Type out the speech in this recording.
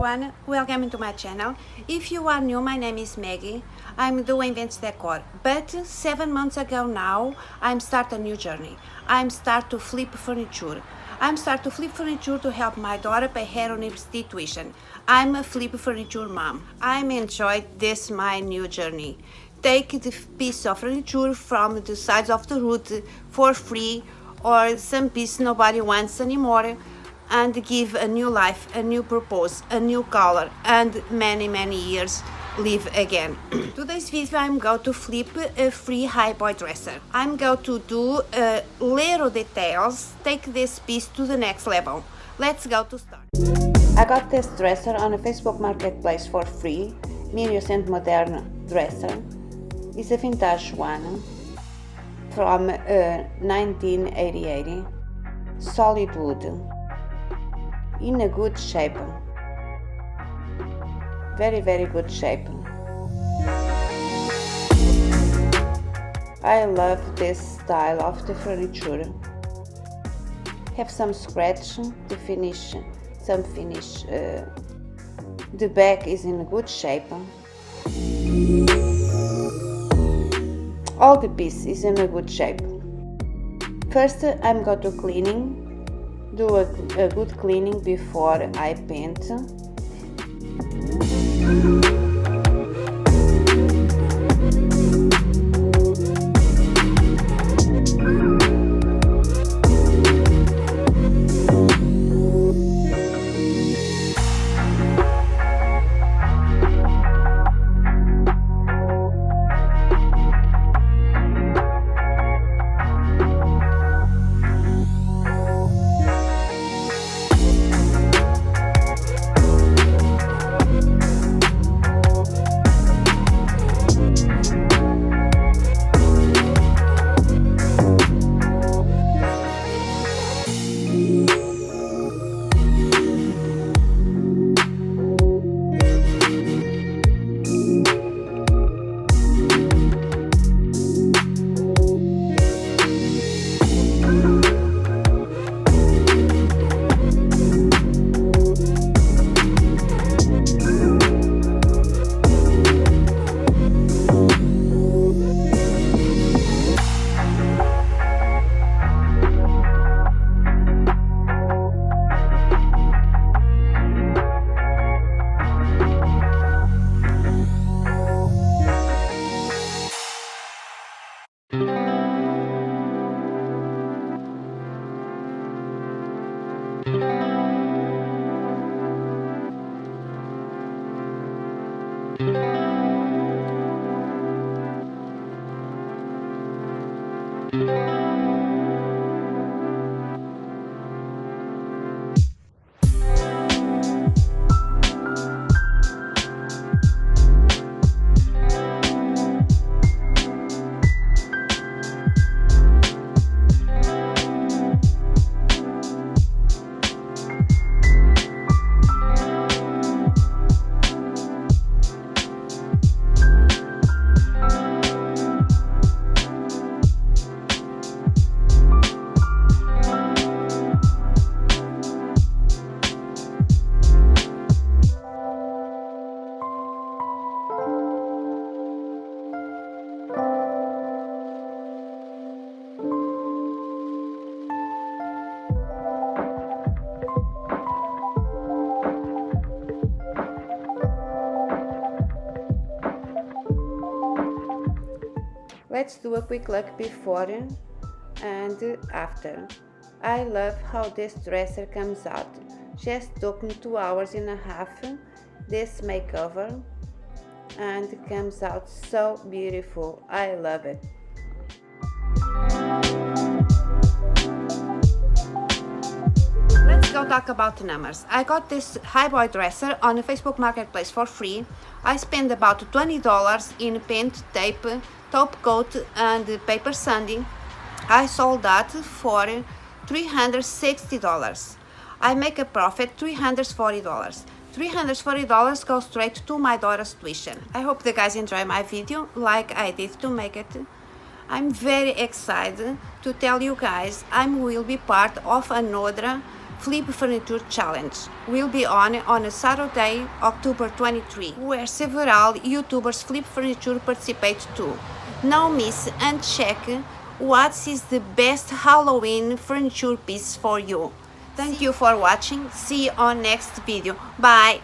everyone, welcome to my channel. If you are new, my name is Maggie. I'm doing Vintage Decor, but 7 months ago now, I'm start a new journey. I'm start to flip furniture. I'm start to flip furniture to help my daughter pay her university tuition. I'm a flip furniture mom. I'm enjoyed this my new journey. Take the piece of furniture from the sides of the road for free, or some piece nobody wants anymore, and give a new life, a new purpose, a new color, and many years live again. Today's video I'm going to flip a free high boy dresser. I'm going to do little details, take this piece to the next level. Let's go to start. I got this dresser on a Facebook marketplace for free. Mirius and Modern dresser. It's a vintage one from 1988. Solid wood. In a good shape, very good shape. I love this style of the furniture. Have some scratch, the finish, some finish. The back is in a good shape. All the piece is in a good shape. First, I'm going to cleaning. Do a good cleaning before I paint. Let's do a quick look before and after. I love how this dresser comes out. Just took me 2 hours and a half this makeover, and it comes out so beautiful. I love it. Let's go talk about the numbers. I got this high boy dresser on a Facebook marketplace for free. I spent about $20 in paint, tape, top coat and paper sanding. I sold that for $360. I make a profit $340. $340 goes straight to my daughter's tuition. I hope the guys enjoy my video like I did to make it. I'm very excited to tell you guys I will be part of another Flip Furniture Challenge will be on a Saturday, October 23, where several YouTubers Flip Furniture participate too. Now miss and check what is the best Halloween furniture piece for you. Thank you for watching. See you on next video. Bye!